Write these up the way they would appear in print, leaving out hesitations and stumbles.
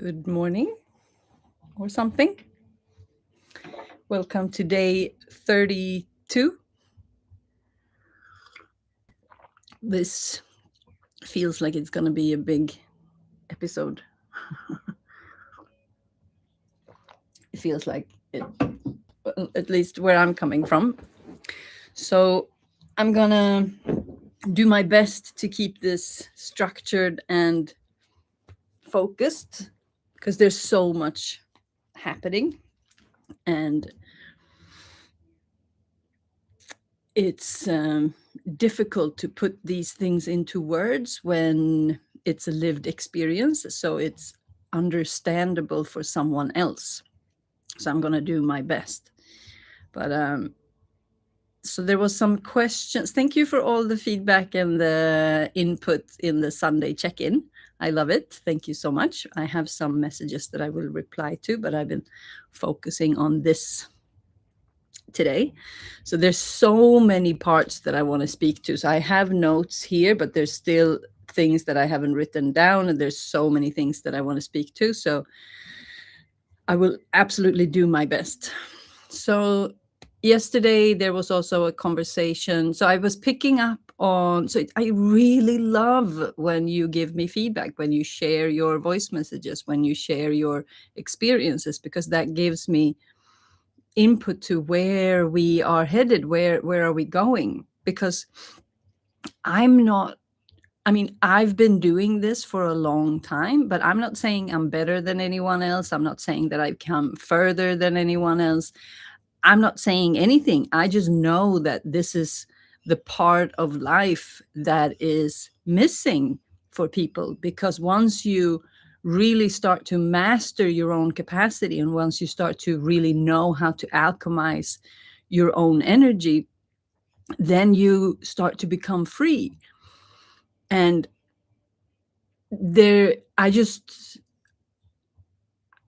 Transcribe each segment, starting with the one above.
Good morning or something. Welcome to day 32. This feels like it's going to be a big episode. It feels like it, at least where I'm coming from. So I'm going to do my best to keep this structured and focused because there's so much happening, and it's difficult to put these things into words when it's a lived experience, so it's understandable for someone else. So I'm going to do my best. But so there was some questions. Thank you for all the feedback and the input in the Sunday check-in. I love it. Thank you so much. I have some messages that I will reply to, but I've been focusing on this today. So there's so many parts that I want to speak to. So I have notes here, but there's still things that I haven't written down, and there's so many things that I want to speak to. So I will absolutely do my best. So yesterday there was also a conversation. So I was picking up on, I really love when you give me feedback, when you share your voice messages, when you share your experiences, because that gives me input to where we are headed, where are we going? Because I've been doing this for a long time, but I'm not saying I'm better than anyone else. I'm not saying that I've come further than anyone else. I'm not saying anything. I just know that this is the part of life that is missing for people, because once you really start to master your own capacity, and once you start to really know how to alchemize your own energy, then you start to become free. And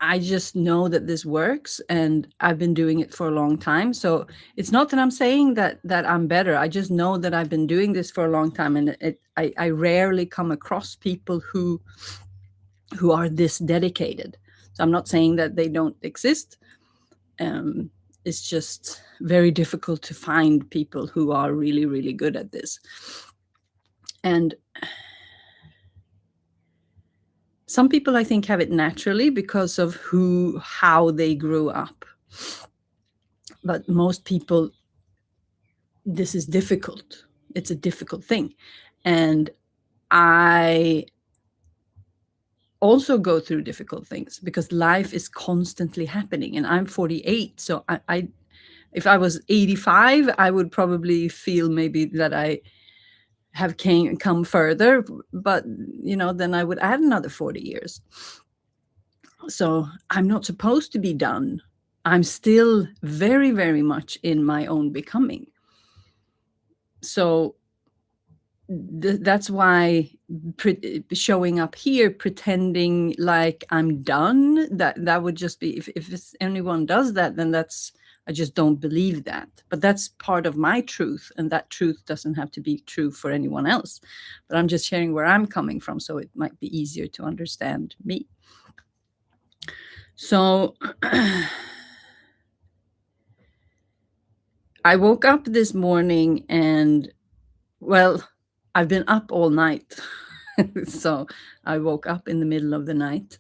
I just know that this works, and I've been doing it for a long time. So it's not that I'm saying that I'm better. I just know that I've been doing this for a long time, and I rarely come across people who are this dedicated. So I'm not saying that they don't exist. It's just very difficult to find people who are really, really good at this. And some people, I think, have it naturally because of how they grew up. But most people, this is difficult. It's a difficult thing. And I also go through difficult things because life is constantly happening. And I'm 48. So if I was 85, I would probably feel maybe that I have come further. But, then I would add another 40 years. So I'm not supposed to be done. I'm still very, very much in my own becoming. So that's why showing up here pretending like I'm done, that would just be, if anyone does that, then I just don't believe that. But that's part of my truth, and that truth doesn't have to be true for anyone else. But I'm just sharing where I'm coming from, so it might be easier to understand me. So I woke up this morning, and I've been up all night. So I woke up in the middle of the night,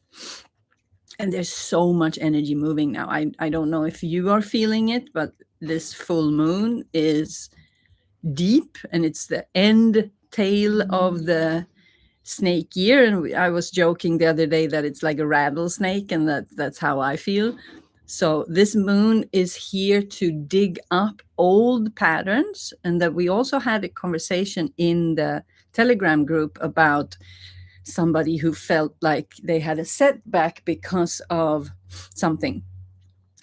and there's so much energy moving now. I don't know if you are feeling it, but this full moon is deep, and it's the end tail of the snake year. And I was joking the other day that it's like a rattlesnake, and that's how I feel. So this moon is here to dig up old patterns, and that we also had a conversation in the Telegram group about somebody who felt like they had a setback because of something.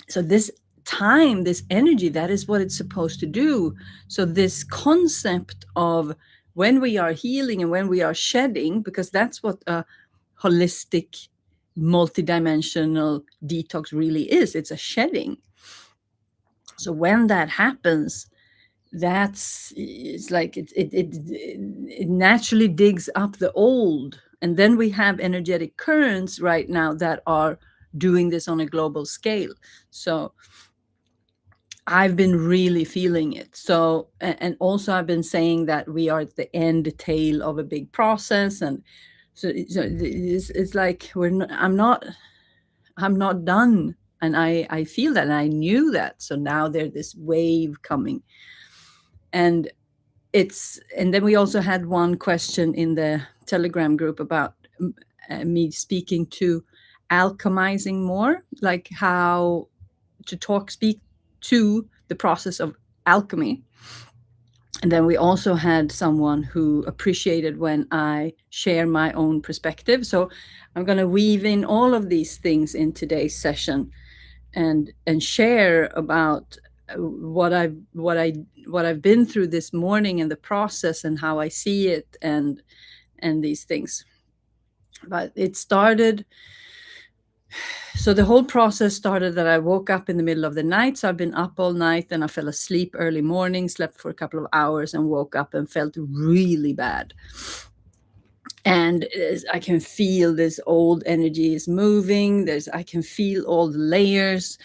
So this time, this energy, that is what it's supposed to do. So this concept of when we are healing and when we are shedding, because that's what a holistic multidimensional detox really is. It's a shedding. So when that happens, it's like it naturally digs up the old, And then we have energetic currents right now that are doing this on a global scale. So I've been really feeling it. So, and also I've been saying that we are at the end tail of a big process. And so it's like I'm not done. And I feel that, and I knew that. So now there's this wave coming. And then we also had one question in the Telegram group about me speaking to alchemizing more, like how to speak to the process of alchemy. And then we also had someone who appreciated when I share my own perspective. So I'm going to weave in all of these things in today's session and share about what I've been through this morning and the process and how I see it and these things. But it started. So the whole process started that I woke up in the middle of the night. So I've been up all night, and I fell asleep early morning, slept for a couple of hours, and woke up and felt really bad. And I can feel this old energy is moving. I can feel all the layers.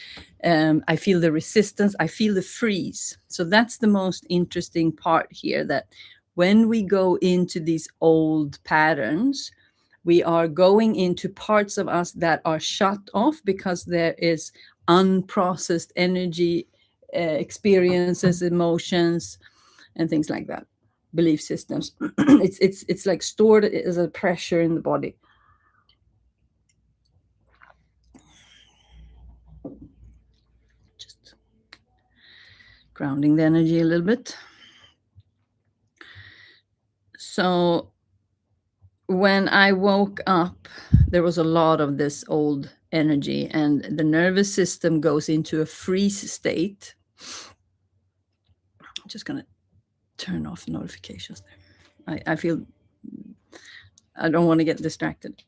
I feel the resistance. I feel the freeze. So that's the most interesting part here, that when we go into these old patterns, we are going into parts of us that are shut off because there is unprocessed energy, experiences, emotions, and things like that. Belief systems. It's like stored as a pressure in the body. Just grounding the energy a little bit. So when I woke up, there was a lot of this old energy, and the nervous system goes into a freeze state. I'm just going to turn off notifications there. I feel I don't want to get distracted.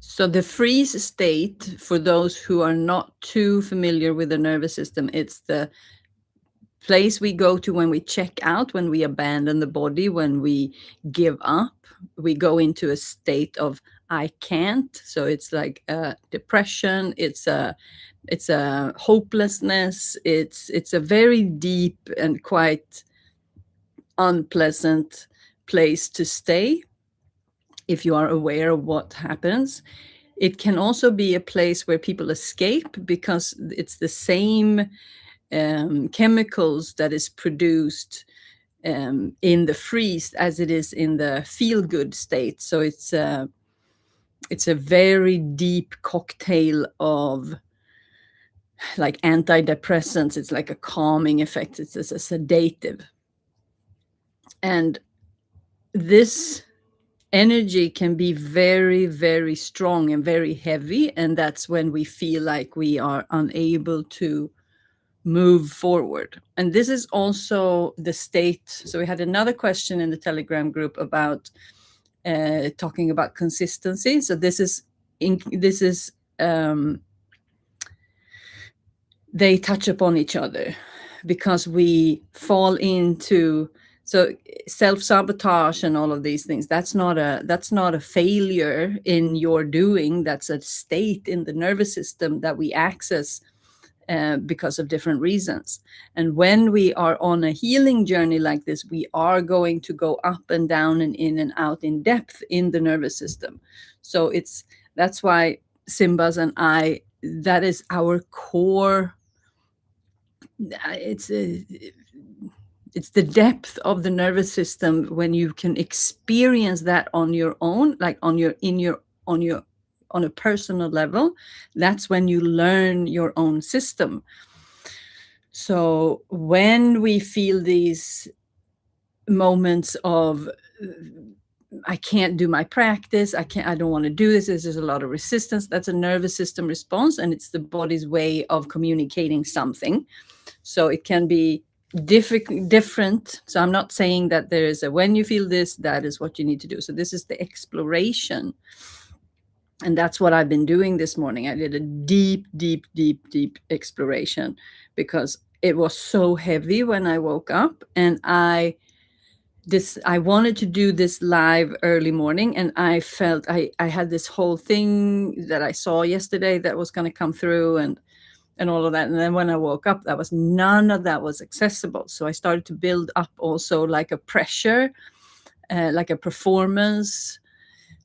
So the freeze state, for those who are not too familiar with the nervous system, it's the place we go to when we check out, when we abandon the body, when we give up. We go into a state of I can't. So it's like a depression. It's a hopelessness. It's a very deep and quite unpleasant place to stay if you are aware of what happens. It can also be a place where people escape because it's the same chemicals that is produced in the freeze as it is in the feel-good state. So it's a very deep cocktail of like antidepressants. It's like a calming effect. It's a sedative. And this energy can be very, very strong and very heavy. And that's when we feel like we are unable to move forward. And this is also the state. So we had another question in the Telegram group about talking about consistency. So they touch upon each other because we fall into self-sabotage and all of these things. That's not a failure in your doing. That's a state in the nervous system that we access because of different reasons. And when we are on a healing journey like this, we are going to go up and down and in and out in depth in the nervous system. So that's why Simbas and I, that is our core. It's the depth of the nervous system when you can experience that on your own, like on a personal level. That's when you learn your own system. So when we feel these moments of I can't do my practice, I don't want to do this, there's a lot of resistance, that's a nervous system response, and it's the body's way of communicating something. So it can be different. So I'm not saying that there is when you feel this, that is what you need to do. So this is the exploration. And that's what I've been doing this morning. I did a deep, deep, deep, deep exploration because it was so heavy when I woke up, and I wanted to do this live early morning, and I felt I had this whole thing that I saw yesterday that was going to come through, and all of that. And then when I woke up, that was none of that was accessible. So I started to build up also like a pressure, like a performance,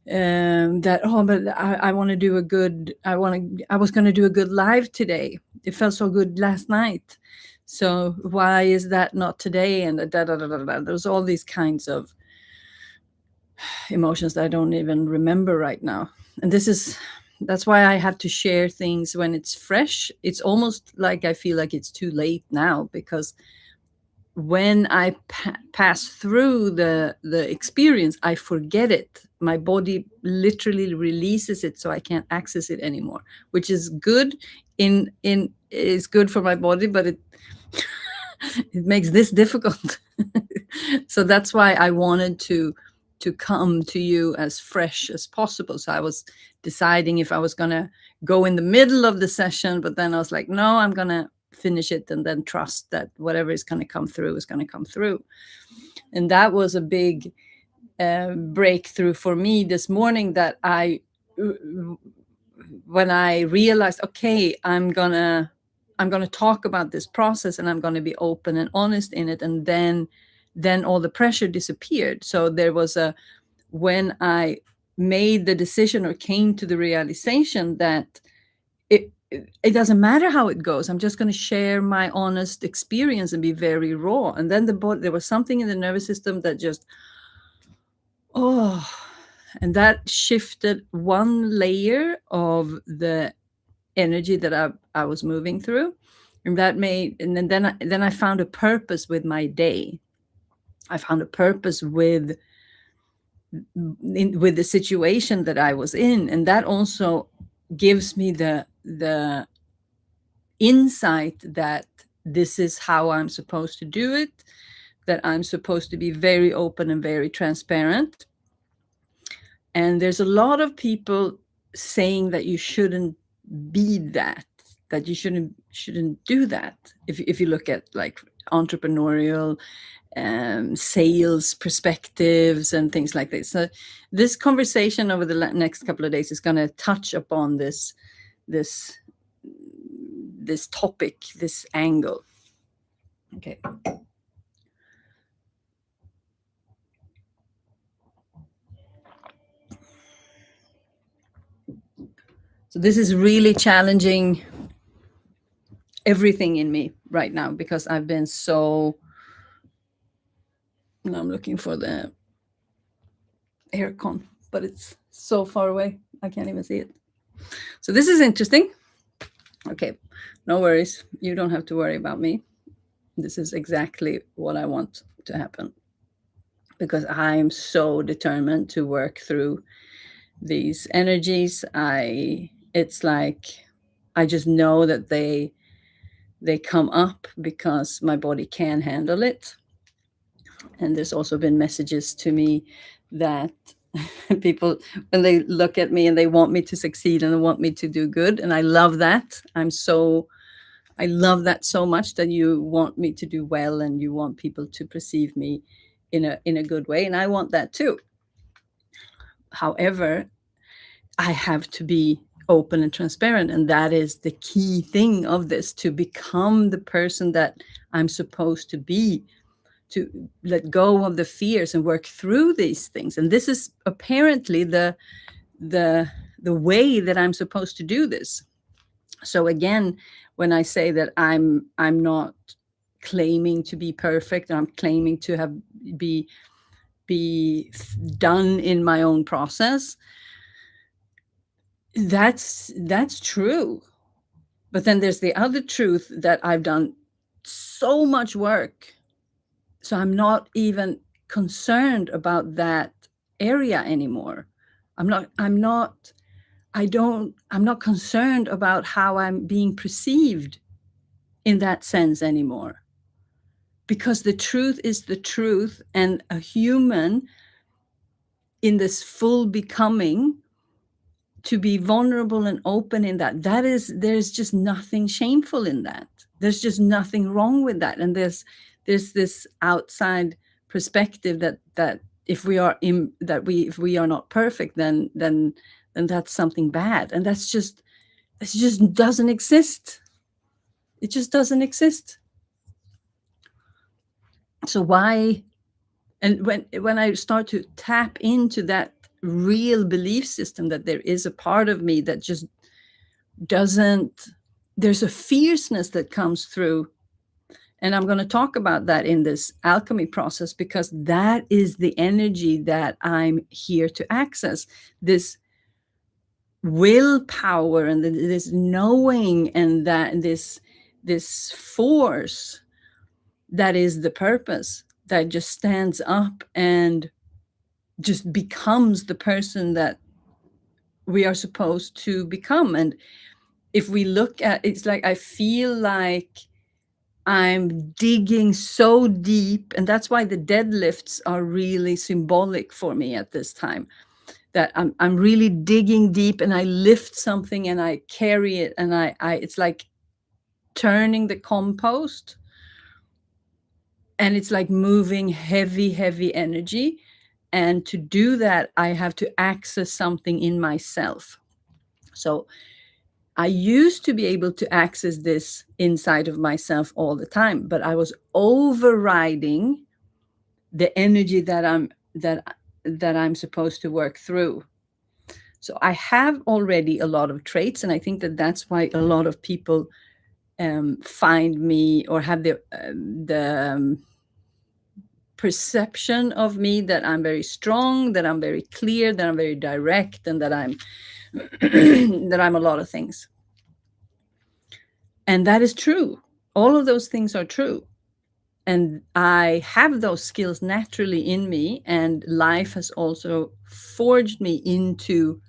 that, oh, but I want to do a good, I was going to do a good live today. It felt so good last night. So why is that not today? And da, da, da, da, da. There's all these kinds of emotions that I don't even remember right now. And that's why I have to share things when it's fresh. It's almost like I feel like it's too late now, because when I pass through the experience, I forget it. My body literally releases it, so I can't access it anymore, which is good. Is good for my body, but it it makes this difficult. So that's why I wanted to come to you as fresh as possible. So I was deciding if I was going to go in the middle of the session, but then I was like, no, I'm going to finish it and then trust that whatever is going to come through is going to come through. And that was a big breakthrough for me this morning, that when I realized, okay, I'm gonna talk about this process, and I'm gonna be open and honest in it, and then all the pressure disappeared. So there was when I made the decision or came to the realization that it doesn't matter how it goes. I'm just going to share my honest experience and be very raw. And then there was something in the nervous system that just, oh, and that shifted one layer of the energy that I was moving through. And then I found a purpose with my day. I found a purpose with the situation that I was in. And that also gives me the insight that this is how I'm supposed to do it, that I'm supposed to be very open and very transparent. And there's a lot of people saying that you shouldn't be that you shouldn't do that. If you look at like entrepreneurial sales perspectives and things like this. So this conversation over the next couple of days is going to touch upon this topic, this angle. Okay. So this is really challenging everything in me right now, because I've been so, now I'm looking for the aircon, but it's so far away, I can't even see it. So this is interesting. Okay, no worries. You don't have to worry about me. This is exactly what I want to happen, because I'm so determined to work through these energies. It's like I just know that they come up because my body can handle it. And there's also been messages to me that people, when they look at me and they want me to succeed and they want me to do good, and I love that. I love that so much, that you want me to do well and you want people to perceive me in a good way, and I want that too. However, I have to be open and transparent, and that is the key thing of this, to become the person that I'm supposed to be, to let go of the fears and work through these things. And this is apparently the way that I'm supposed to do this. So again, when I say that I'm not claiming to be perfect, I'm claiming to have be done in my own process, that's true. But then there's the other truth, that I've done so much work, so I'm not even concerned about that area anymore. I'm not concerned about how I'm being perceived in that sense anymore, because the truth is the truth, and a human in this full becoming to be vulnerable and open in that. There's just nothing shameful in that. There's just nothing wrong with that. And there's this outside perspective that if we are if we are not perfect, then that's something bad. And it just doesn't exist. It just doesn't exist. So why? And when I start to tap into that real belief system, that there is a part of me that just doesn't, there's a fierceness that comes through. And I'm going to talk about that in this alchemy process, because that is the energy that I'm here to access. This willpower and this knowing, and that this force that is the purpose, that just stands up and just becomes the person that we are supposed to become. And if we look at it's like, I feel like I'm digging so deep, and that's why the deadlifts are really symbolic for me at this time, that I'm really digging deep, and I lift something and I carry it, and I it's like turning the compost, and it's like moving heavy energy. And to do that, I have to access something in myself. So I used to be able to access this inside of myself all the time, but I was overriding the energy that I'm supposed to work through. So I have already a lot of traits, and I think that that's why a lot of people find me, or have the perception of me, that I'm very strong, that I'm very clear, that I'm very direct, and that I'm that I'm a lot of things. And that is true. All of those things are true. And I have those skills naturally in me, and life has also forged me into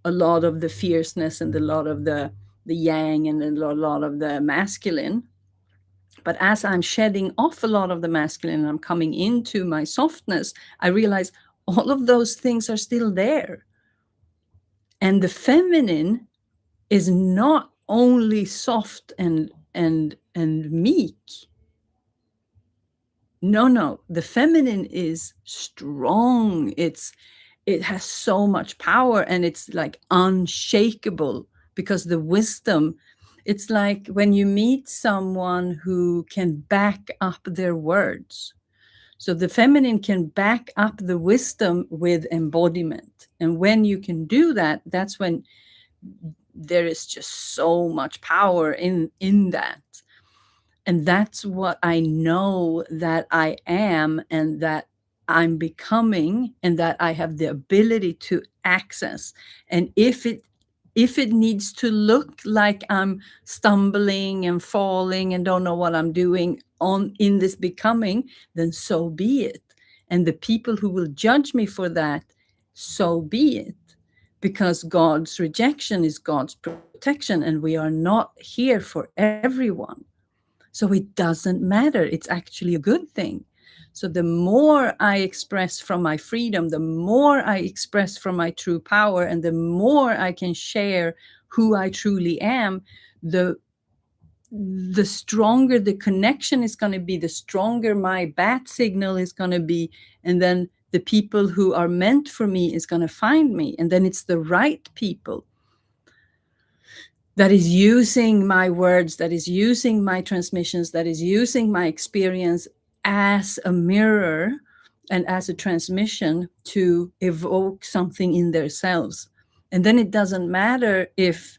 a lot of the fierceness, and a lot of the yang, and a lot of the masculine. But as I'm shedding off a lot of the masculine and I'm coming into my softness, I realize all of those things are still there. And the feminine is not only soft and meek. No, the feminine is strong. It has so much power, and it's like unshakable, because the wisdom, it's like when you meet someone who can back up their words. So the feminine can back up the wisdom with embodiment. And when you can do that, that's when there is just so much power in that. And that's what I know that I am, and that I'm becoming, and that I have the ability to access. And if it needs to look like I'm stumbling and falling and don't know what I'm doing in this becoming, then so be it. And the people who will judge me for that, so be it. Because God's rejection is God's protection, and we are not here for everyone. So it doesn't matter. It's actually a good thing. So the more I express from my freedom, the more I express from my true power, and the more I can share who I truly am, the stronger the connection is going to be, the stronger my bat signal is going to be. And then the people who are meant for me is going to find me. And then it's the right people that is using my words, that is using my transmissions, that is using my experience as a mirror and as a transmission to evoke something in themselves. And then it doesn't matter if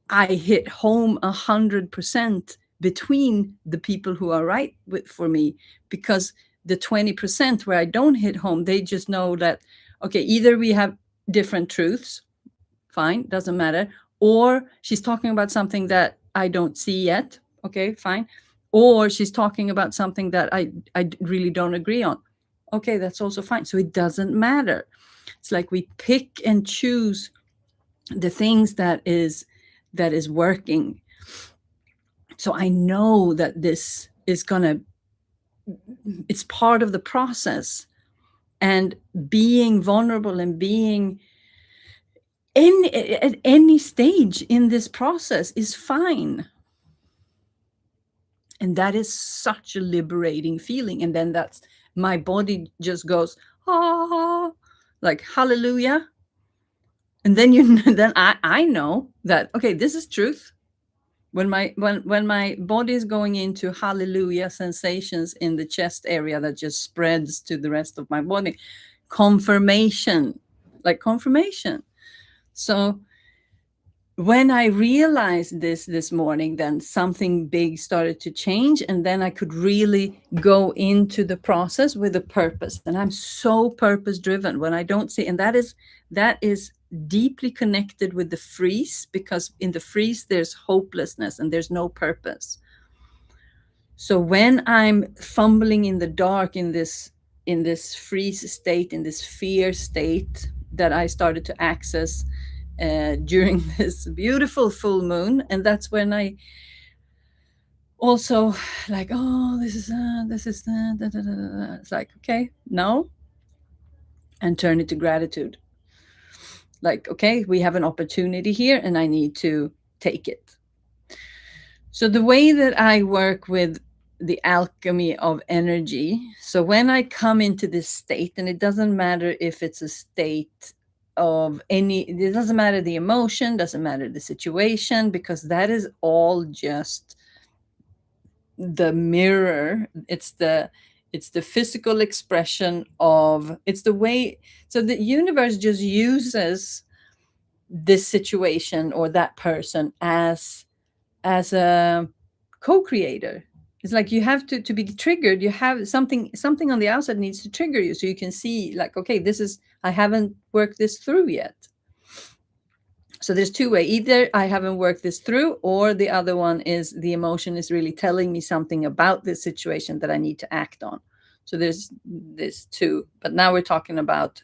I hit home 100% between the people who are right for me, because the 20% where I don't hit home, they just know that, okay, either we have different truths, fine, doesn't matter, or she's talking about something that I don't see yet, okay, fine, or she's talking about something that I really don't agree on, okay, that's also fine. So it doesn't matter. It's like we pick and choose the things that is working. So I know that this is gonna, it's part of the process. And being vulnerable and being at any stage in this process is fine. And that is such a liberating feeling. And then that's my body just goes, ah, like hallelujah. And then then I know that, okay, this is truth. When my body is going into hallelujah sensations in the chest area that just spreads to the rest of my body, confirmation, like confirmation. So when I realized this morning, then something big started to change, and then I could really go into the process with a purpose. And I'm so purpose driven when I don't see, and that is deeply connected with the freeze, because in the freeze there's hopelessness and there's no purpose. So when I'm fumbling in the dark in this freeze state, in this fear state that I started to access during this beautiful full moon, and that's when I also like, oh, this is da, da, da, da. It's like, okay, no, and turn it to gratitude. Like, okay, we have an opportunity here, and I need to take it. So the way that I work with the alchemy of energy, so when I come into this state, and it doesn't matter if it's a state of any, it doesn't matter the emotion, doesn't matter the situation, because that is all just the mirror. It's the physical expression of, it's the way, so the universe just uses this situation or that person as a co-creator. It's like you have to be triggered. You have something on the outside needs to trigger you, so you can see, like, okay, this is, I haven't worked this through yet. So there's two ways: either I haven't worked this through, or the other one is the emotion is really telling me something about this situation that I need to act on. So there's two, but now we're talking about,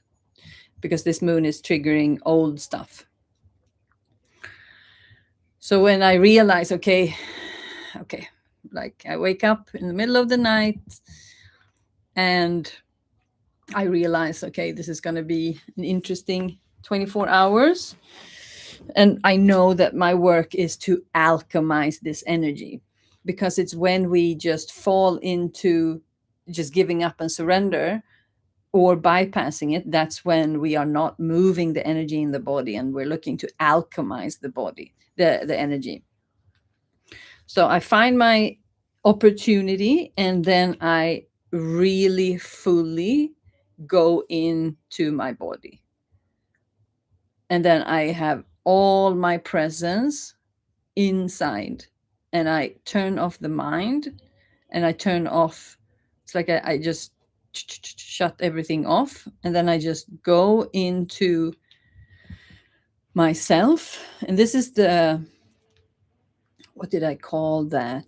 because this moon is triggering old stuff. So when I realize, okay, like I wake up in the middle of the night and I realize, okay, this is going to be an interesting 24 hours. And I know that my work is to alchemize this energy, because it's when we just fall into just giving up and surrender or bypassing it, that's when we are not moving the energy in the body, and we're looking to alchemize the body, the energy. So I find my opportunity, and then I really fully go into my body. And then I have all my presence inside, and I turn off the mind, and I turn off, it's like I just shut everything off, and then I just go into myself. And this is the, what did I call that?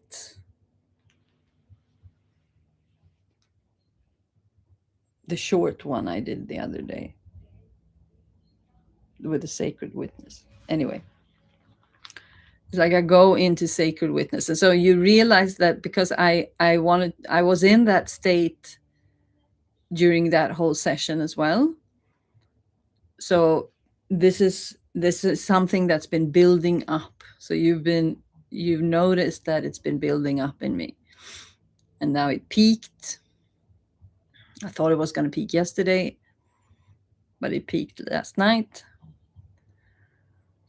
The short one I did the other day with the sacred witness. Anyway, it's like I go into sacred witness. And so you realize that, because I was in that state during that whole session as well. So this is something that's been building up. So you've noticed that it's been building up in me. And now it peaked. I thought it was going to peak yesterday, but it peaked last night.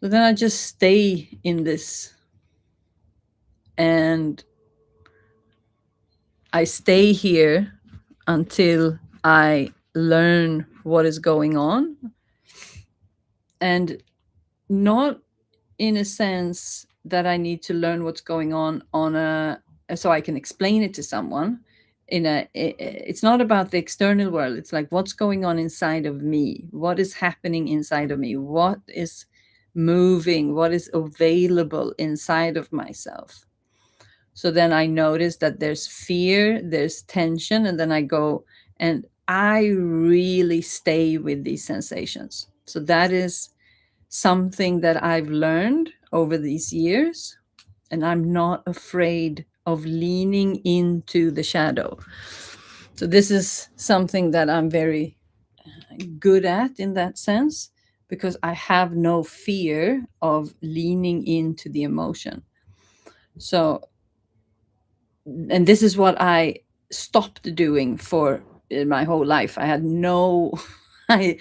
So then I just stay in this, and I stay here until I learn what is going on. And not in a sense that I need to learn what's going on so I can explain it to someone. It's not about the external world. It's like, what's going on inside of me? What is happening inside of me? What is moving? What is available inside of myself? So then I notice that there's fear, there's tension, and then I go and I really stay with these sensations. So that is something that I've learned over these years, and I'm not afraid of leaning into the shadow. So this is something that I'm very good at in that sense, because I have no fear of leaning into the emotion. So, and this is what I stopped doing for my whole life. I had no, I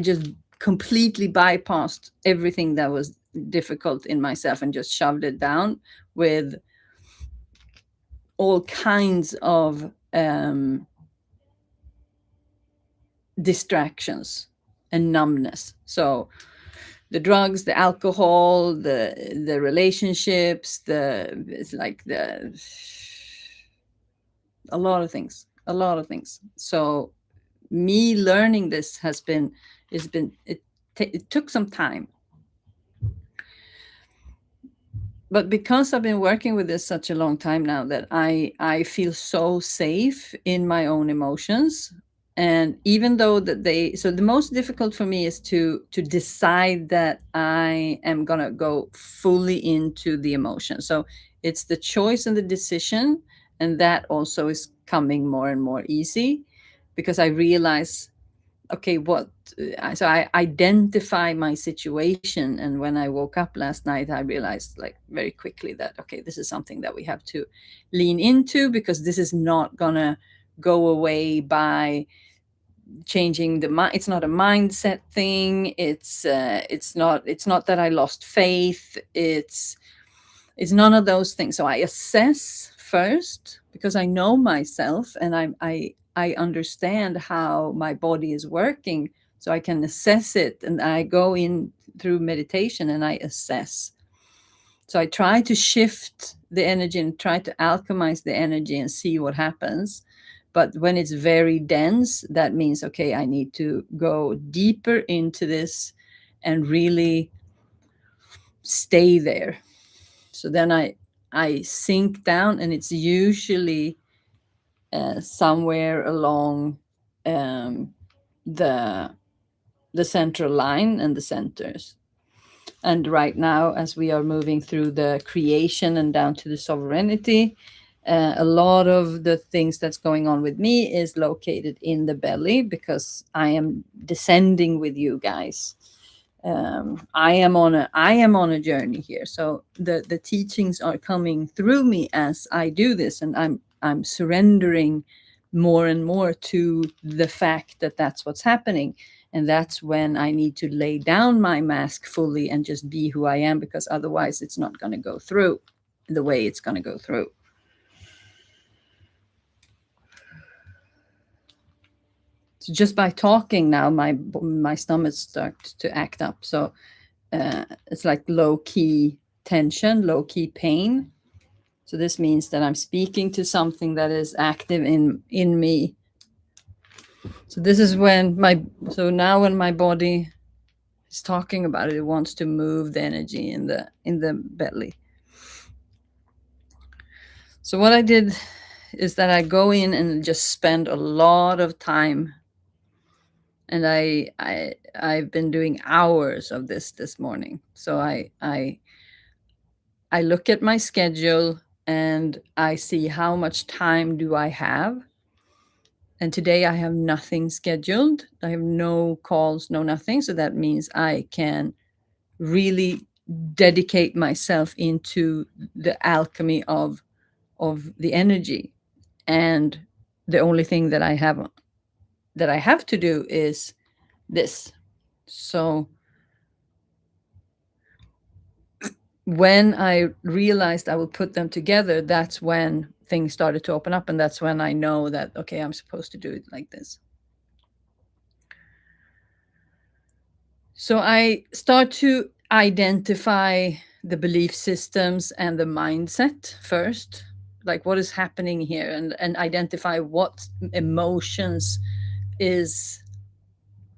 just completely bypassed everything that was difficult in myself and just shoved it down with all kinds of distractions and numbness. So the drugs, the alcohol, the relationships, it's like a lot of things, a lot of things. So me learning this it took some time, but because I've been working with this such a long time now, that I feel so safe in my own emotions. And even though so the most difficult for me is to decide that I am gonna go fully into the emotion. So it's the choice and the decision, and that also is coming more and more easy, because I realize, okay, so I identify my situation. And when I woke up last night, I realized, like, very quickly that, okay, this is something that we have to lean into, because this is not gonna go away by changing the mind. It's not a mindset thing. It's not that I lost faith. It's none of those things. So I assess first, because I know myself, and I understand how my body is working, so I can assess it. And I go in through meditation and I assess. So I try to shift the energy and try to alchemize the energy and see what happens. But when it's very dense, that means, okay, I need to go deeper into this and really stay there. So then I sink down, and it's usually somewhere along the central line and the centers. And right now, as we are moving through the creation and down to the sovereignty, a lot of the things that's going on with me is located in the belly, because I am descending with you guys. I am on a journey here. So the teachings are coming through me as I do this, and I'm surrendering more and more to the fact that that's what's happening. And that's when I need to lay down my mask fully and just be who I am, because otherwise it's not going to go through the way it's going to go through. So just by talking now, my stomach starts to act up. So it's like low key tension, low key pain. So this means that I'm speaking to something that is active in me. So this is now when my body is talking about it, it wants to move the energy in the belly. So what I did is that I go in and just spend a lot of time, and I've been doing hours of this morning. So I look at my schedule and I see how much time do I have. And today I have nothing scheduled. I have no calls, no nothing. So that means I can really dedicate myself into the alchemy of the energy. And the only thing that I have to do is this. So when I realized I would put them together, that's when things started to open up. And that's when I know that, okay, I'm supposed to do it like this. So I start to identify the belief systems and the mindset first, like what is happening here, and identify what emotions is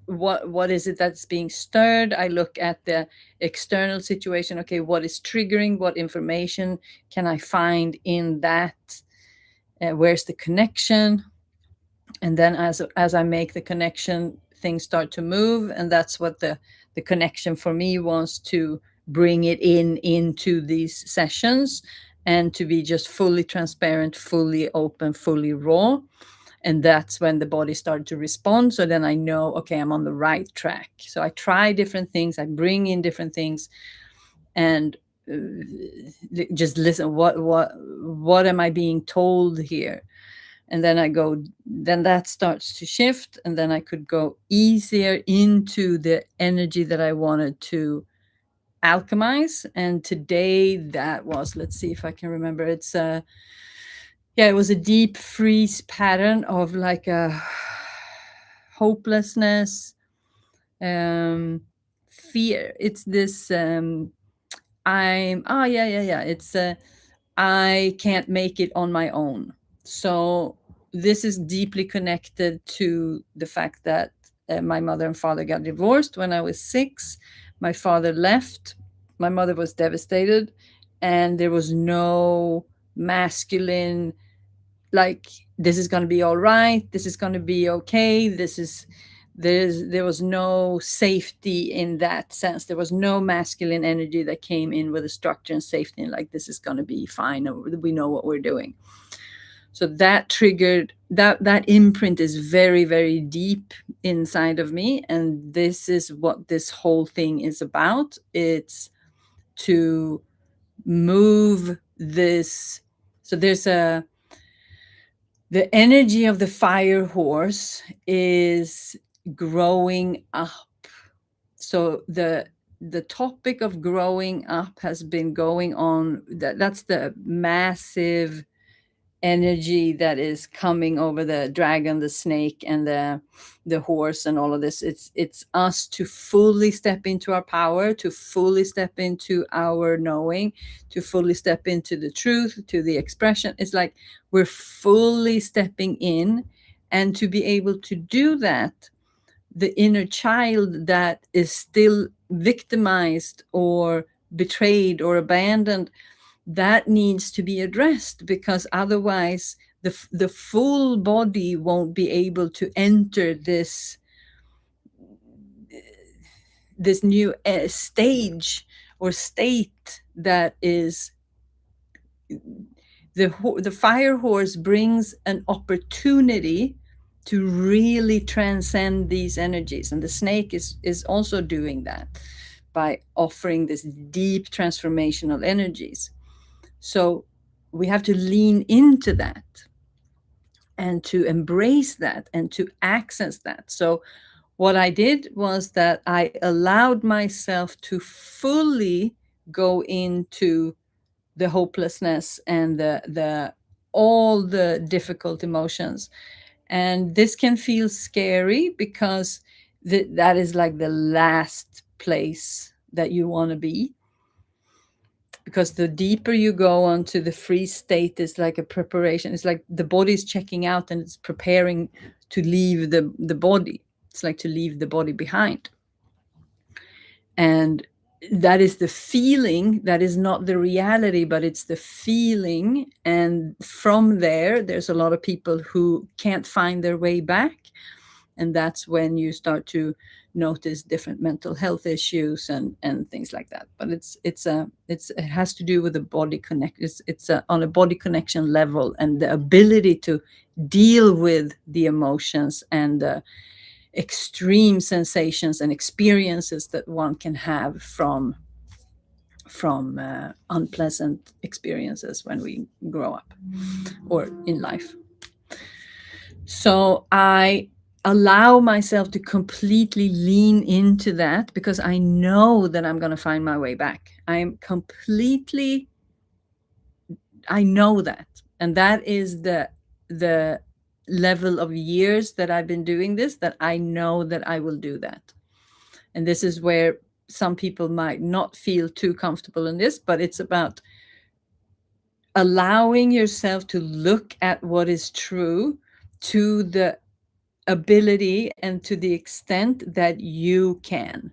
what is it that's being stirred. I look at the external situation. Okay, what is triggering? What information can I find in that? Where's the connection? And then as I make the connection, things start to move, and that's what the connection for me wants to bring it into these sessions, and to be just fully transparent, fully open, fully raw. And that's when the body started to respond. So then I know, okay, I'm on the right track. So I try different things, I bring in different things, and just listen, what am I being told here? And then I go, then that starts to shift, and then I could go easier into the energy that I wanted to alchemize. And today that was, let's see if I can remember, it's yeah, it was a deep freeze pattern of like a hopelessness, um fear. It's this I'm yeah, it's I can't make it on my own. So this is deeply connected to the fact that my mother and father got divorced when I was 6. My father left. My mother was devastated, and there was no masculine, like, this is going to be all right, this is going to be okay, there was no safety in that sense. There was no masculine energy that came in with a structure and safety, and like, this is going to be fine, we know what we're doing. So that triggered that imprint is very, very deep inside of me, and this is what this whole thing is about. It's to move this. So there's the energy of the fire horse is growing up. So the topic of growing up has been going on. That's the massive energy that is coming over the dragon, the snake, and the horse, and all of this. It's us to fully step into our power, to fully step into our knowing, to fully step into the truth, to the expression. It's like we're fully stepping in, and to be able to do that, the inner child that is still victimized or betrayed or abandoned, that needs to be addressed, because otherwise the full body won't be able to enter this new stage or state that is the fire horse brings an opportunity to really transcend these energies, and the snake is also doing that by offering this deep transformational energies. So we have to lean into that and to embrace that and to access that. So what I did was that I allowed myself to fully go into the hopelessness and the all the difficult emotions. And this can feel scary, because that is like the last place that you want to be, because the deeper you go onto the freeze state is like a preparation. It's like the body's checking out and it's preparing to leave the body. It's like to leave the body behind. And that is the feeling, that is not the reality, but it's the feeling. And from there's a lot of people who can't find their way back. And that's when you start to notice different mental health issues and things like that. But it has to do with the body connect. It's on a body connection level, and the ability to deal with the emotions and the extreme sensations and experiences that one can have from unpleasant experiences when we grow up or in life. So I allow myself to completely lean into that, because I know that I'm going to find my way back. I know that. And that is the level of years that I've been doing this, that I know that I will do that. And this is where some people might not feel too comfortable in this, but it's about allowing yourself to look at what is true to the ability and to the extent that you can.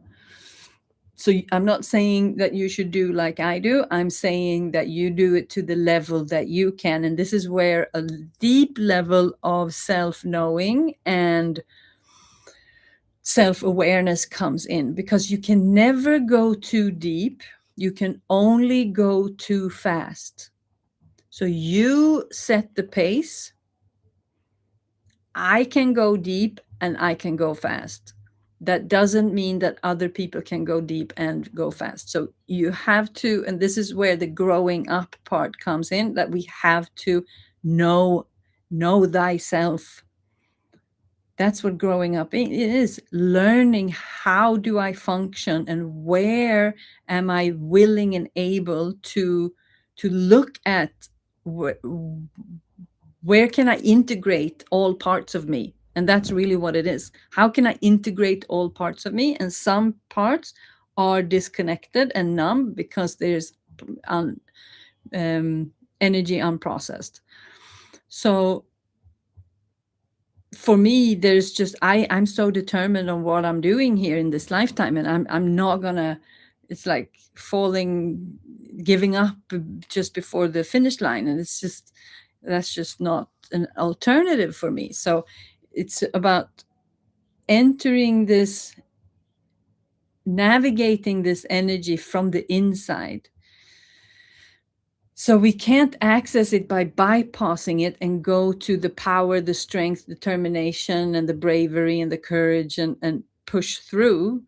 So I'm not saying that you should do like I do. I'm saying that you do it to the level that you can. And this is where a deep level of self-knowing and self-awareness comes in, because you can never go too deep. You can only go too fast. So you set the pace, I can go deep and I can go fast. That doesn't mean that other people can go deep and go fast. So you have to, and this is where the growing up part comes in, that we have to know thyself. That's what growing up is, learning how do I function and where am I willing and able to look at where can I integrate all parts of me. And that's really what it is. How can I integrate all parts of me? And some parts are disconnected and numb because there's energy unprocessed. So for me, there's just I'm so determined on what I'm doing here in this lifetime, and I'm not gonna. It's like giving up just before the finish line, and that's just not an alternative for me. So it's about entering this, navigating this energy from the inside. So we can't access it by bypassing it and go to the power, the strength, determination, and the bravery and the courage and push through,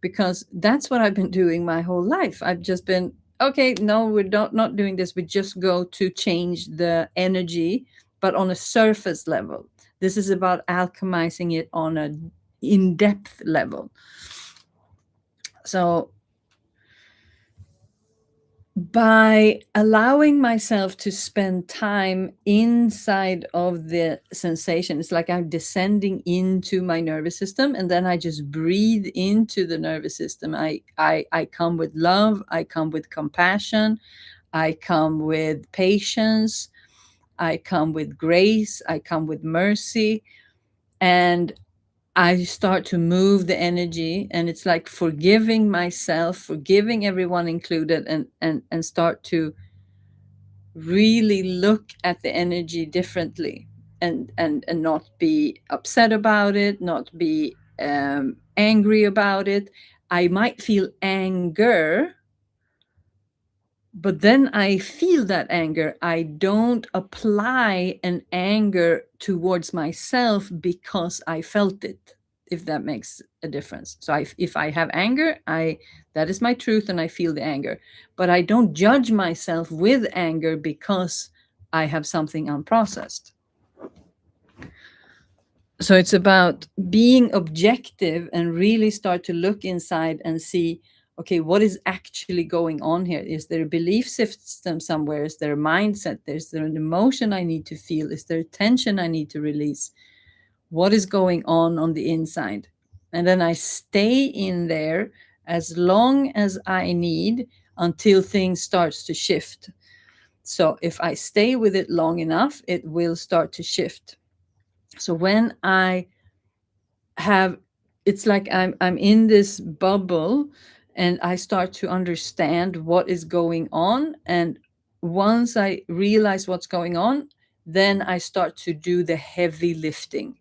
because that's what I've been doing my whole life. I've just been, okay, no, we're not doing this. We just go to change the energy, but on a surface level. This is about alchemizing it on a in-depth level. So by allowing myself to spend time inside of the sensation, it's like I'm descending into my nervous system, and then I just breathe into the nervous system. I come with love, I come with compassion, I come with patience, I come with grace, I come with mercy, and I start to move the energy, and it's like forgiving myself, forgiving everyone included, and start to really look at the energy differently, and not be upset about it, not be angry about it. I might feel anger, but then I feel that anger. I don't apply an anger towards myself because I felt it, if that makes a difference. So if I have anger, that is my truth, and I feel the anger. But I don't judge myself with anger because I have something unprocessed. So it's about being objective and really start to look inside and see, okay, what is actually going on here? Is there a belief system somewhere? Is there a mindset? Is there an emotion I need to feel? Is there a tension I need to release? What is going on the inside? And then I stay in there as long as I need until things starts to shift. So if I stay with it long enough, it will start to shift. So when I have, it's like I'm in this bubble, and I start to understand what is going on, and once I realize what's going on, then I start to do the heavy lifting.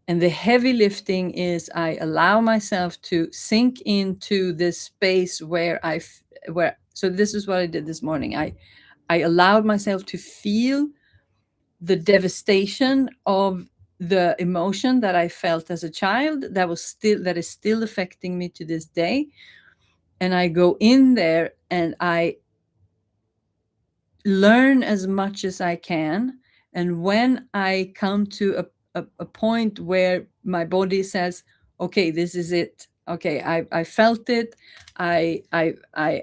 And the heavy lifting is I allow myself to sink into this space where so this is what I did this morning. I allowed myself to feel the devastation of the emotion that I felt as a child that is still affecting me to this day. And I go in there and I learn as much as I can. And when I come to a point where my body says, okay, this is it. Okay, I felt it. I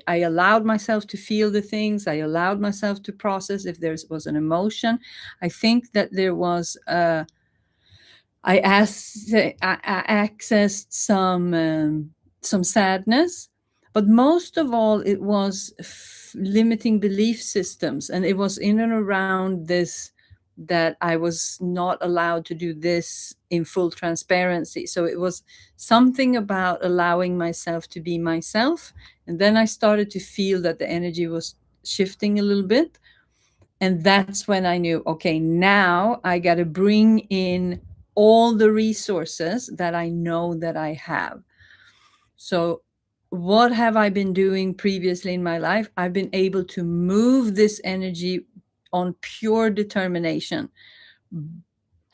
allowed myself to feel the things. I allowed myself to process if there was an emotion. I think that there was I accessed some sadness, but most of all, it was limiting belief systems, and it was in and around this that I was not allowed to do this in full transparency. So it was something about allowing myself to be myself, and then I started to feel that the energy was shifting a little bit, and that's when I knew, okay, now I got to bring in all the resources that I know that I have. So what have I been doing previously in my life? I've been able to move this energy on pure determination.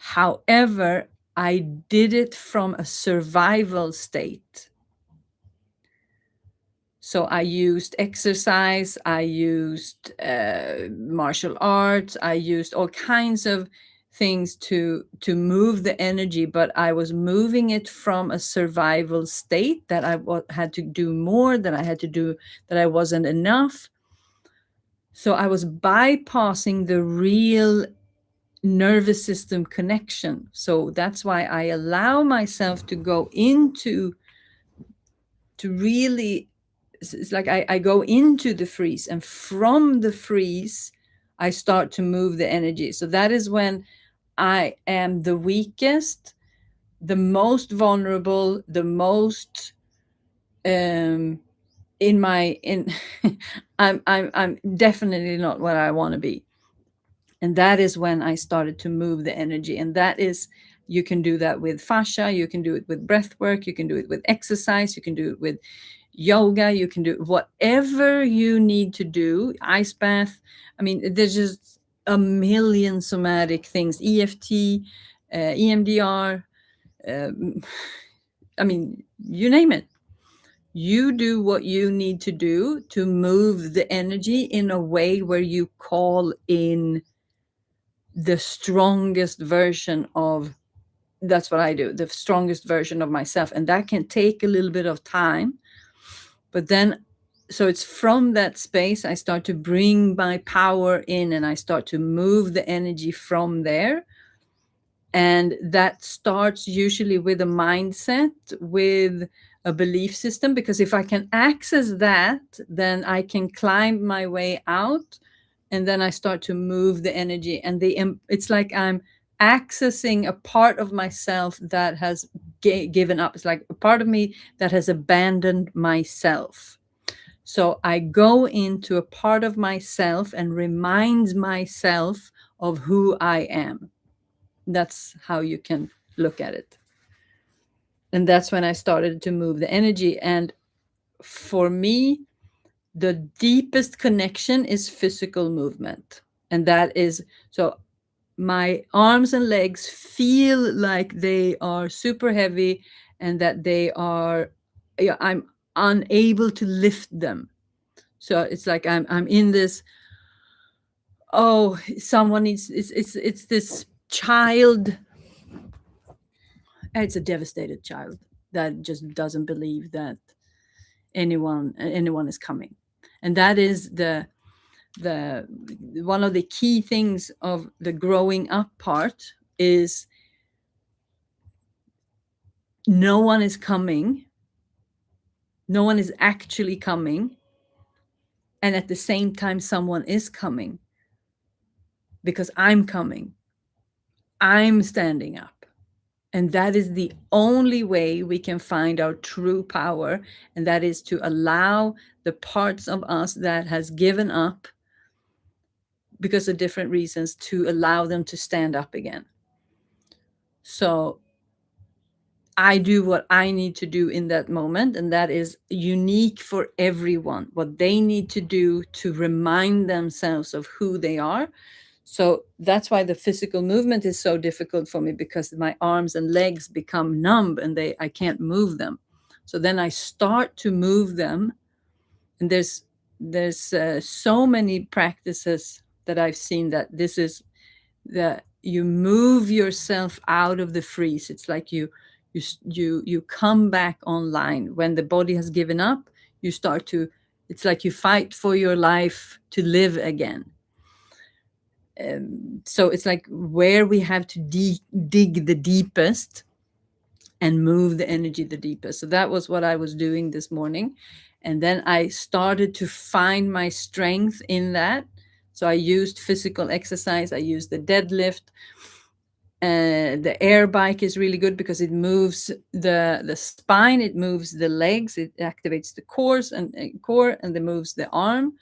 However, I did it from a survival state. So I used exercise, I used martial arts, I used all kinds of things to move the energy, but I was moving it from a survival state that I had to do more, that I had to do, that I wasn't enough. So I was bypassing the real nervous system connection. So that's why I allow myself to go into, to really, it's like I go into the freeze, and from the freeze I start to move the energy. So that is when I am the weakest, the most vulnerable, the most in my in I'm definitely not what I want to be. And that is when I started to move the energy. And that is, you can do that with fascia, you can do it with breath work, you can do it with exercise, you can do it with yoga, you can do whatever you need to do, ice bath. I mean, there's just a million somatic things, EFT, EMDR, I mean, you name it. You do what you need to do to move the energy in a way where you call in the strongest version of, that's what I do, the strongest version of myself. And that can take a little bit of time, but then, so it's from that space I start to bring my power in, and I start to move the energy from there. And that starts usually with a mindset, with a belief system, because if I can access that, then I can climb my way out, and then I start to move the energy. And it's like I'm accessing a part of myself that has given up. It's like a part of me that has abandoned myself. So I go into a part of myself and reminds myself of who I am. That's how you can look at it. And that's when I started to move the energy. And for me, the deepest connection is physical movement. And that is, so my arms and legs feel like they are super heavy, and that they are, yeah, I'm unable to lift them. So it's like I'm in this, oh, someone needs, it's this child, it's a devastated child that just doesn't believe that anyone is coming. And that is the one of the key things of the growing up part is no one is coming, no one is actually coming, and at the same time someone is coming, because I'm coming, I'm standing up. And that is the only way we can find our true power. And that is to allow the parts of us that has given up because of different reasons, to allow them to stand up again. So I do what I need to do in that moment. And that is unique for everyone, what they need to do to remind themselves of who they are. So that's why the physical movement is so difficult for me, because my arms and legs become numb and I can't move them. So then I start to move them. And there's so many practices that I've seen that this is that you move yourself out of the freeze. It's like you come back online when the body has given up. You start to, it's like you fight for your life to live again. So it's like where we have to dig the deepest and move the energy the deepest. So that was what I was doing this morning. And then I started to find my strength in that. So I used physical exercise. I used the deadlift. The air bike is really good because it moves the spine, it moves the legs, it activates the core, and it moves the arm.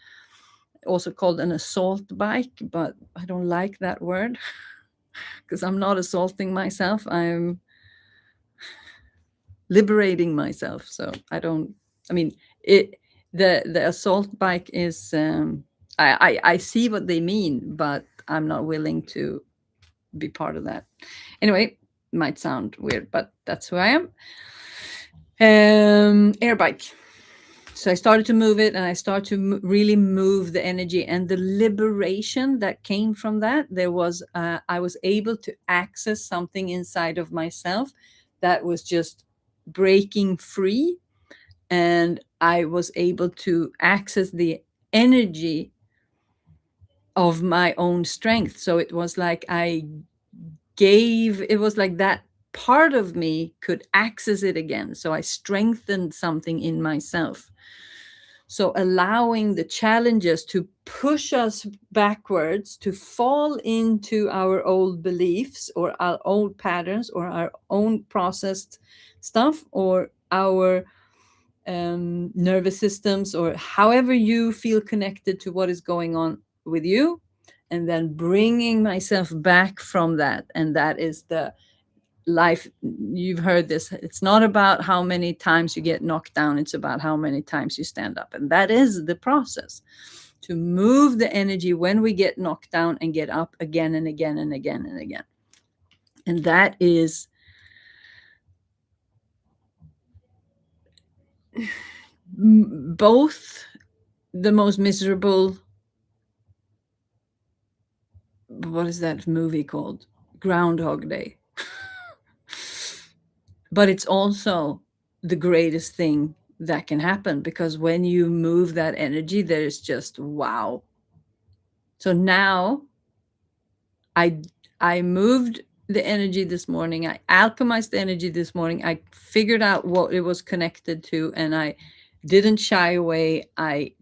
Also called an assault bike, but I don't like that word because I'm not assaulting myself. I'm liberating myself. So I mean, the assault bike is, I see what they mean, but I'm not willing to be part of that. Anyway, might sound weird, but that's who I am. Air bike. So I started to move it, and I started to really move the energy and the liberation that came from that. There was, I was able to access something inside of myself that was just breaking free, and I was able to access the energy of my own strength. So it was like it was like that part of me could access it again. So I strengthened something in myself. So allowing the challenges to push us backwards, to fall into our old beliefs or our old patterns or our own processed stuff or our nervous systems, or however you feel connected to what is going on with you, and then bringing myself back from that. And that is the life. You've heard this. It's not about how many times you get knocked down, it's about how many times you stand up. And that is the process, to move the energy when we get knocked down and get up again and again and again and again. And that is both the most miserable, what is that movie called? Groundhog Day. But it's also the greatest thing that can happen, because when you move that energy, there's just wow. So now I moved the energy this morning. I alchemized the energy this morning. I figured out what it was connected to, and I didn't shy away. I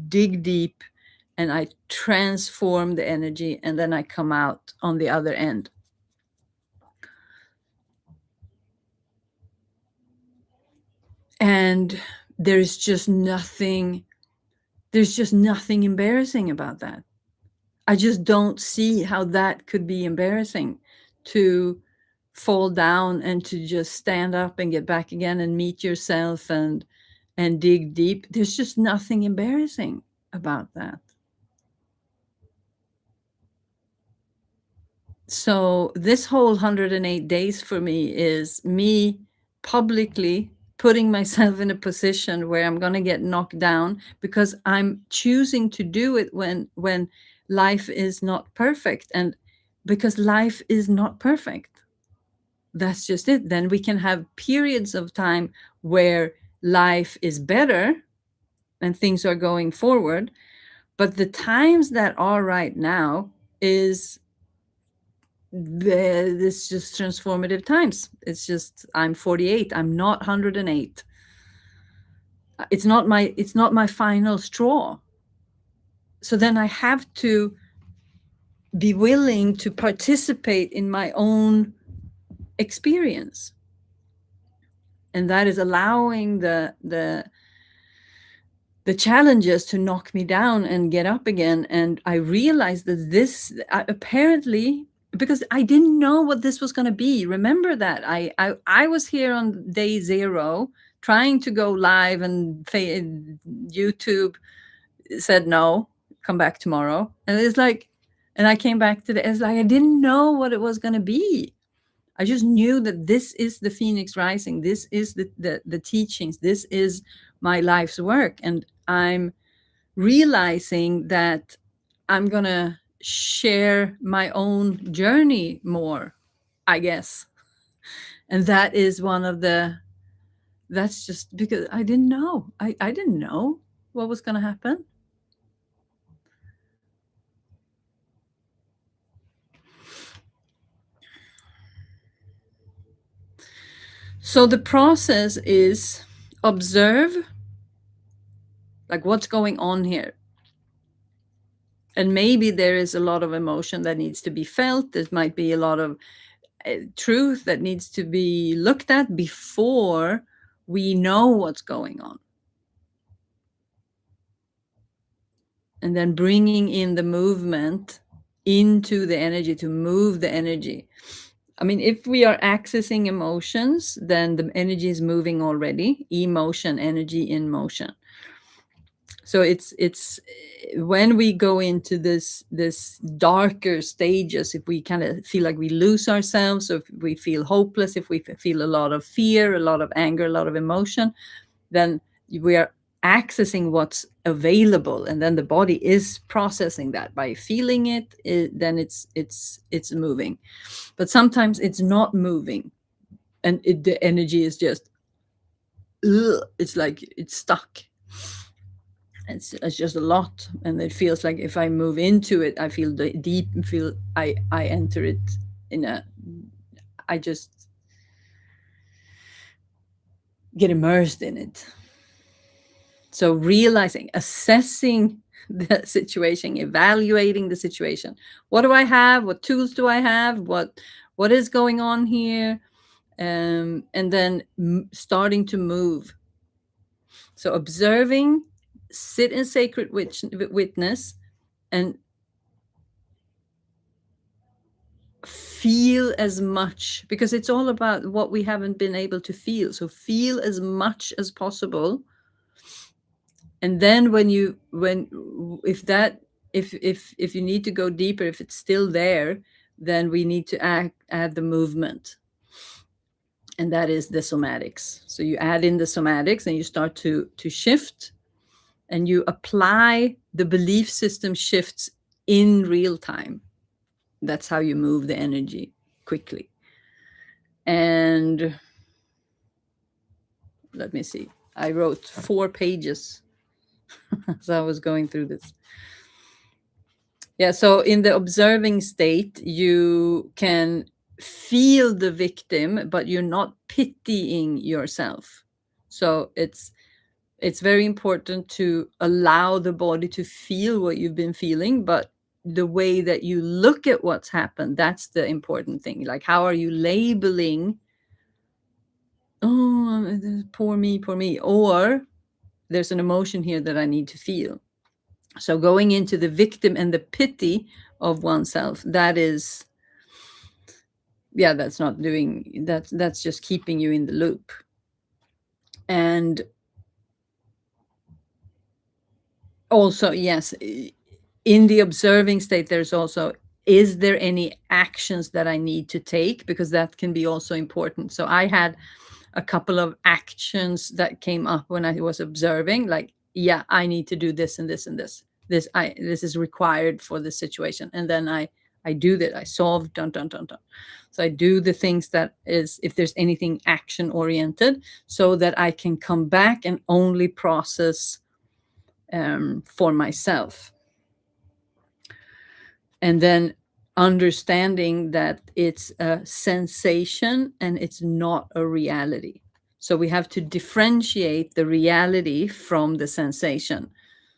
dig deep and I transform the energy, and then I come out on the other end. And there's just nothing embarrassing about that. I just don't see how that could be embarrassing, to fall down and to just stand up and get back again and meet yourself and dig deep. There's just nothing embarrassing about that. So this whole 108 days for me is me publicly putting myself in a position where I'm going to get knocked down, because I'm choosing to do it when life is not perfect. And because life is not perfect, that's just it. Then we can have periods of time where life is better and things are going forward. But the times that are right now is this just transformative times. It's just, I'm 48, I'm not 108. It's not my final straw. So then I have to be willing to participate in my own experience, and that is allowing the challenges to knock me down and get up again. And I realized that this apparently, because I didn't know what this was going to be. Remember that I was here on day 0 trying to go live, and YouTube said no, come back tomorrow. And it's like, and I came back to it's like I didn't know what it was going to be. I just knew that this is the Phoenix Rising. This is the teachings. This is my life's work. And I'm realizing that I'm going to share my own journey more, I guess. And that is that's just because I didn't know. I didn't know what was going to happen. So the process is observe, like, what's going on here. And maybe there is a lot of emotion that needs to be felt. There might be a lot of truth that needs to be looked at before we know what's going on. And then bringing in the movement into the energy, to move the energy. I mean, if we are accessing emotions, then the energy is moving already. Emotion, energy in motion. So it's when we go into this darker stages, if we kind of feel like we lose ourselves, or if we feel hopeless, if we feel a lot of fear, a lot of anger, a lot of emotion, then we are accessing what's available, and then the body is processing that by feeling then it's moving. But sometimes it's not moving, and the energy is just it's like it's stuck. It's just a lot, and it feels like if I move into it, I feel the deep, feel I enter it in a, I just get immersed in it. So realizing, assessing the situation, evaluating the situation. What do I have? What tools do I have? What is going on here? And then starting to move. So observing, sit in sacred witness, and feel as much, because it's all about what we haven't been able to feel. So feel as much as possible. And then if you need to go deeper, if it's still there, then we need to add the movement, and that is the somatics. So you add in the somatics, and you start to shift, and you apply the belief system shifts in real time. That's how you move the energy quickly. And let me see, I wrote 4 pages as I was going through this. Yeah, so in the observing state, you can feel the victim, but you're not pitying yourself. So it's very important to allow the body to feel what you've been feeling, but the way that you look at what's happened, that's the important thing. Like, how are you labeling, oh, poor me, or there's an emotion here that I need to feel. So going into the victim and the pity of oneself, that is, yeah, that's not doing, that's just keeping you in the loop. And also, yes, in the observing state, there's also, is there any actions that I need to take? Because that can be also important. So I had a couple of actions that came up when I was observing, like, yeah, I need to do this and this and this. This is required for this situation. And then I do that. I solve, dun, dun, dun, dun. So I do the things that is, if there's anything action oriented, so that I can come back and only process for myself. And then understanding that it's a sensation and it's not a reality. So we have to differentiate the reality from the sensation.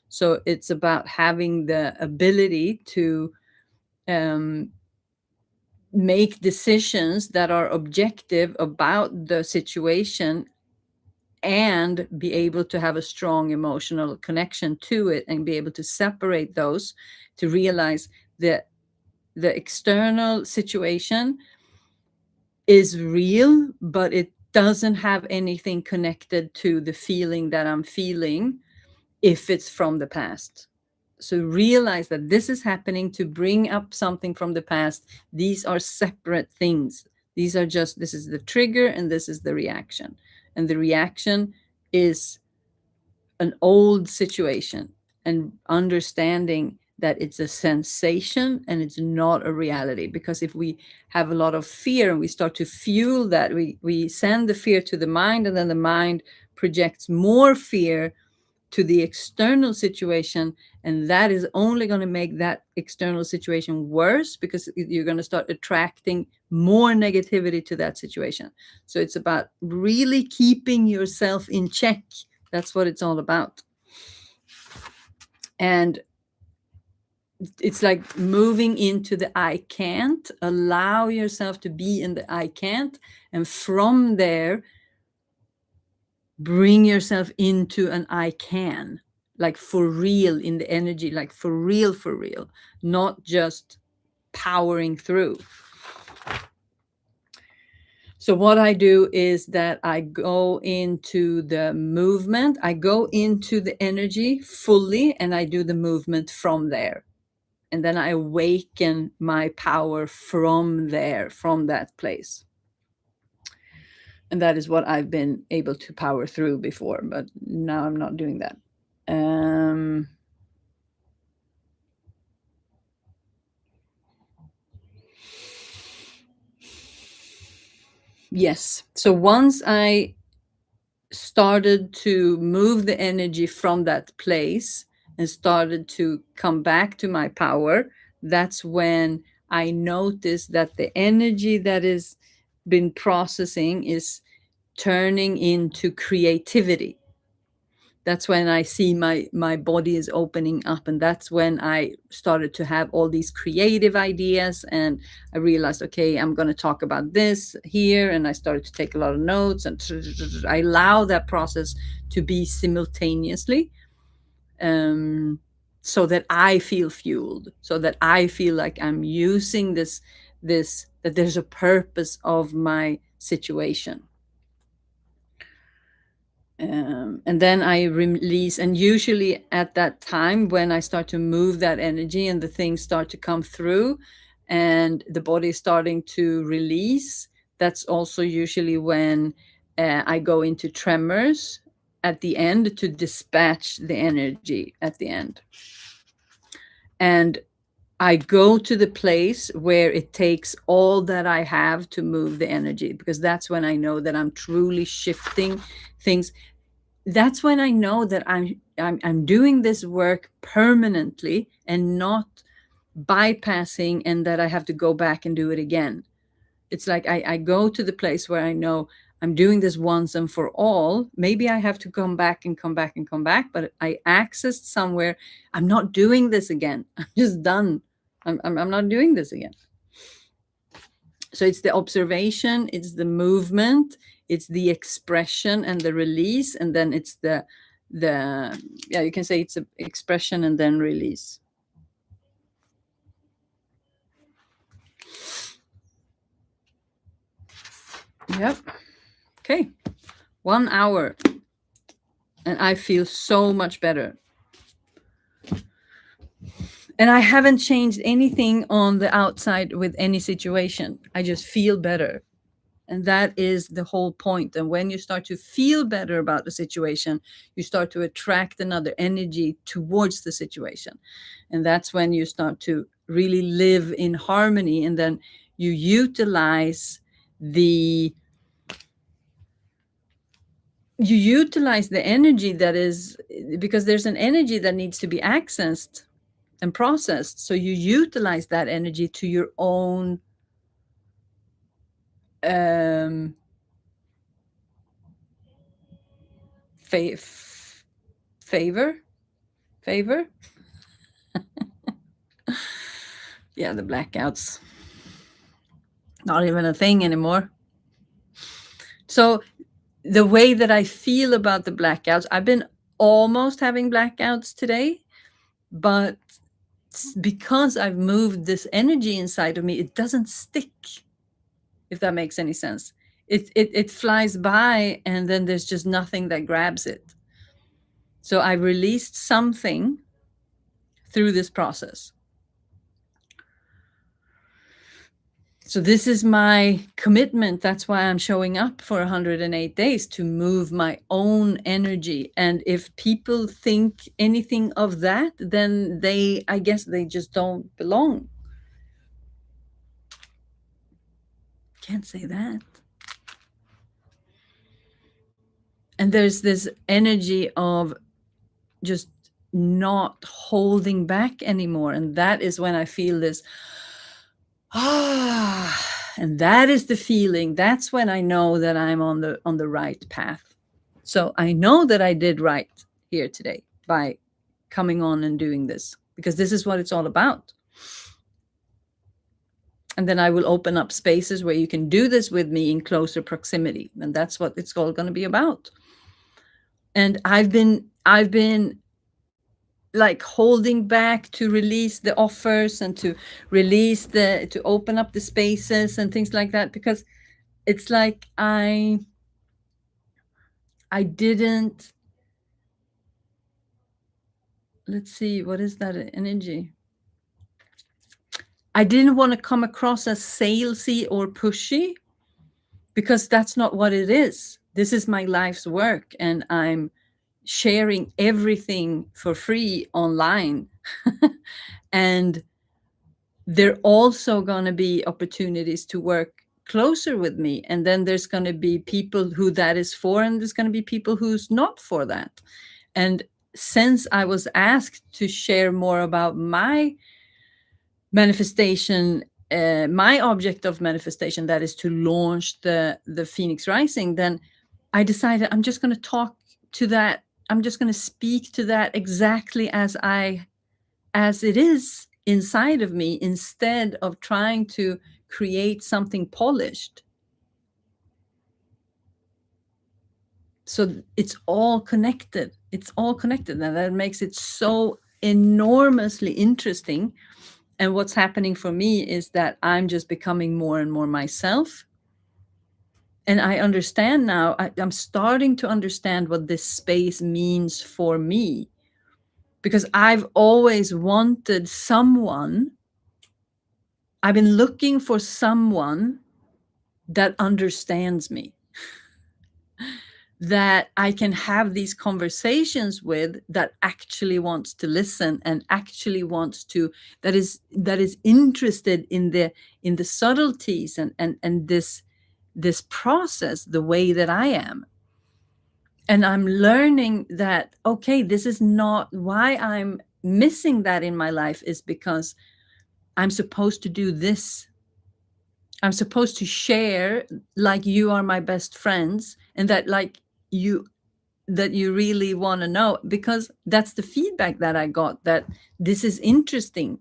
So it's about having the ability to make decisions that are objective about the situation, and be able to have a strong emotional connection to it, and be able to separate those, to realize that the external situation is real, but it doesn't have anything connected to the feeling that I'm feeling if it's from the past. So realize that this is happening to bring up something from the past. These are separate things. These are just, this is the trigger and this is the reaction. And the reaction is an old situation, and understanding that it's a sensation and it's not a reality. Because if we have a lot of fear and we start to fuel that, we send the fear to the mind, and then the mind projects more fear to the external situation, and that is only going to make that external situation worse, because you're going to start attracting more negativity to that situation. So it's about really keeping yourself in check. That's what it's all about. And it's like moving into the I can't. Allow yourself to be in the I can't, and from there bring yourself into an I can, like for real, in the energy, like for real, not just powering through. So what I do is that I go into the movement, I go into the energy fully, and I do the movement from there. And then I awaken my power from there, from that place. And that is what I've been able to power through before, but now I'm not doing that. Yes. So once I started to move the energy from that place and started to come back to my power, that's when I noticed that the energy that is been processing is turning into creativity. That's when I see my body is opening up, and that's when I started to have all these creative ideas, and I realized, okay, I'm going to talk about this here, and I started to take a lot of notes, and I allow that process to be simultaneously, so that I feel fueled, so that I feel like I'm using this that there's a purpose of my situation. And then I release, and usually at that time when I start to move that energy and the things start to come through and the body is starting to release, that's also usually when I go into tremors at the end to dispatch the energy at the end. And I go to the place where it takes all that I have to move the energy, because that's when I know that I'm truly shifting things. That's when I know that I'm doing this work permanently and not bypassing, and that I have to go back and do it again. It's like I go to the place where I know I'm doing this once and for all. Maybe I have to come back and come back and come back, but I accessed somewhere. I'm not doing this again. I'm just done. I'm not doing this again. So it's the observation, it's the movement, it's the expression and the release, and then it's the yeah, you can say it's a expression and then release. Yep. Okay. 1 hour. And I feel so much better. And I haven't changed anything on the outside with any situation. I just feel better. And that is the whole point. And when you start to feel better about the situation, you start to attract another energy towards the situation. And that's when you start to really live in harmony. And then you utilize the energy that is, because there's an energy that needs to be accessed and processed. So you utilize that energy to your own favor. Yeah, the blackouts, not even a thing anymore. So the way that I feel about the blackouts, I've been almost having blackouts today, but because I've moved this energy inside of me, it doesn't stick, if that makes any sense. It flies by, and then there's just nothing that grabs it. So I released something through this process. So this is my commitment. That's why I'm showing up for 108 days, to move my own energy. And if people think anything of that, then I guess they just don't belong. Can't say that. And there's this energy of just not holding back anymore. And that is when I feel this, and that is the feeling. That's when I know that I'm on the right path. So I know that I did right here today by coming on and doing this, because this is what it's all about. And then I will open up spaces where you can do this with me in closer proximity. And that's what it's all going to be about. And I've been like holding back to release the offers and to release to open up the spaces and things like that, because it's like I didn't, let's see, what is that energy? I didn't want to come across as salesy or pushy, because that's not what it is. This is my life's work, and I'm sharing everything for free online. And there also going to be opportunities to work closer with me, and then there's going to be people who that is for, and there's going to be people who's not for that. And since I was asked to share more about my manifestation, my object of manifestation, that is to launch the Phoenix Rising, then I decided I'm just going to talk to that. I'm just going to speak to that exactly as it is inside of me, instead of trying to create something polished. So it's all connected. It's all connected, and that makes it so enormously interesting. And what's happening for me is that I'm just becoming more and more myself. And I understand now, I'm starting to understand what this space means for me, because I've always wanted someone, I've been looking for someone that understands me, that I can have these conversations with, that actually wants to listen, and actually wants to, that is interested in the subtleties, and this process the way that I am. And I'm learning that, okay, this is not why I'm missing that in my life, is because I'm supposed to do this. I'm supposed to share like you are my best friends, and that like you that you really want to know, because that's the feedback that I got, that this is interesting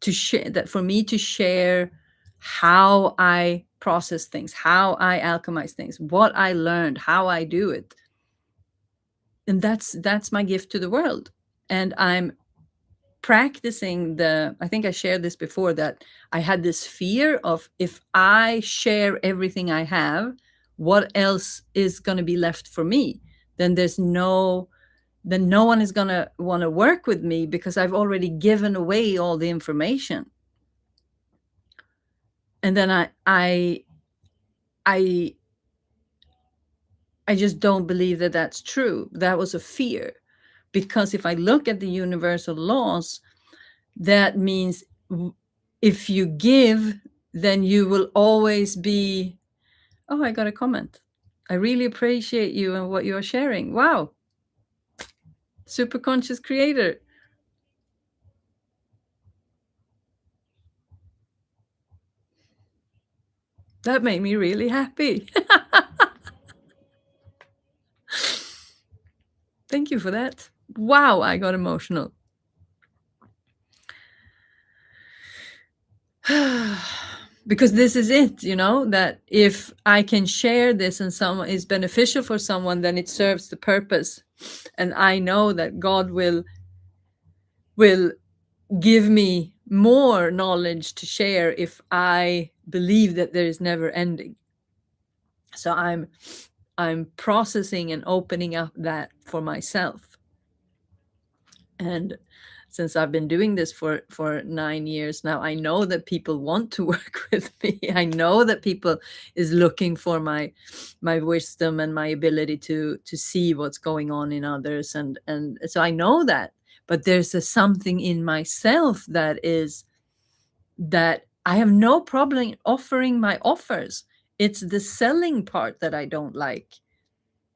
to share, that for me to share how I process things, how I alchemize things, what I learned, how I do it. And that's my gift to the world. And I'm practicing I think I shared this before, that I had this fear of, if I share everything I have, what else is going to be left for me? Then no one is going to want to work with me, because I've already given away all the information. And then I just don't believe that that's true. That was a fear, because if I look at the universal laws, that means if you give, then you will always be. Oh, I got a comment. I really appreciate you and what you're sharing. Wow. Super conscious creator. That made me really happy. Thank you for that. Wow, I got emotional. Because this is it, that if I can share this and someone is beneficial for someone, then it serves the purpose. And I know that God will give me more knowledge to share if I believe that there is never ending. So I'm processing and opening up that for myself. And since I've been doing this for 9 years now, I know that people want to work with me. I know that people is looking for my wisdom and my ability to see what's going on in others, and so I know that. But there's something in myself that I have no problem offering my offers. It's the selling part that I don't like,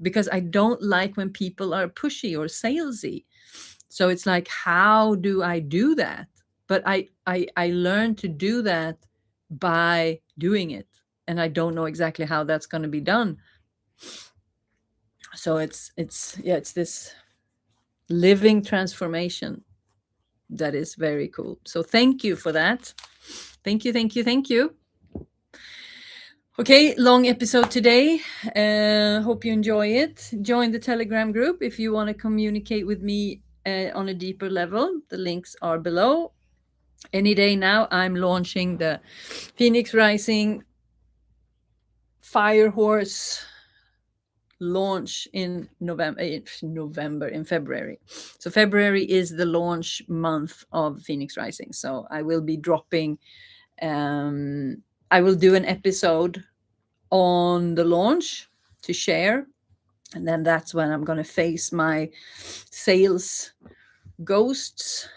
because I don't like when people are pushy or salesy. So it's like, how do I do that? But I learned to do that by doing it, and I don't know exactly how that's going to be done. So it's this living transformation that is very cool. So thank you for that. Thank you, thank you, thank you. Okay, long episode today. Hope you enjoy it. Join the Telegram group if you want to communicate with me on a deeper level. The links are below. Any day now, I'm launching the Phoenix Rising Fire Horse launch in February. So February is the launch month of Phoenix Rising. So I will be dropping, I will do an episode on the launch to share. And then that's when I'm going to face my sales ghosts.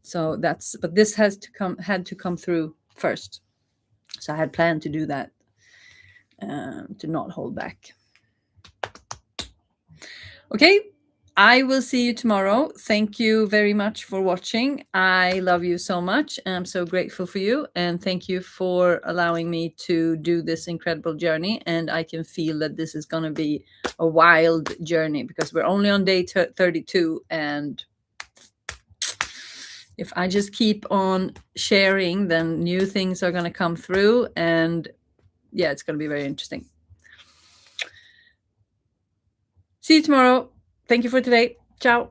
So but this had to come through first. So I had planned to do that, to not hold back. Okay, I will see you tomorrow. Thank you very much for watching. I love you so much. I'm so grateful for you. And thank you for allowing me to do this incredible journey. And I can feel that this is going to be a wild journey, because we're only on day 32. And if I just keep on sharing, then new things are going to come through. And yeah, it's going to be very interesting. See you tomorrow. Thank you for today. Ciao.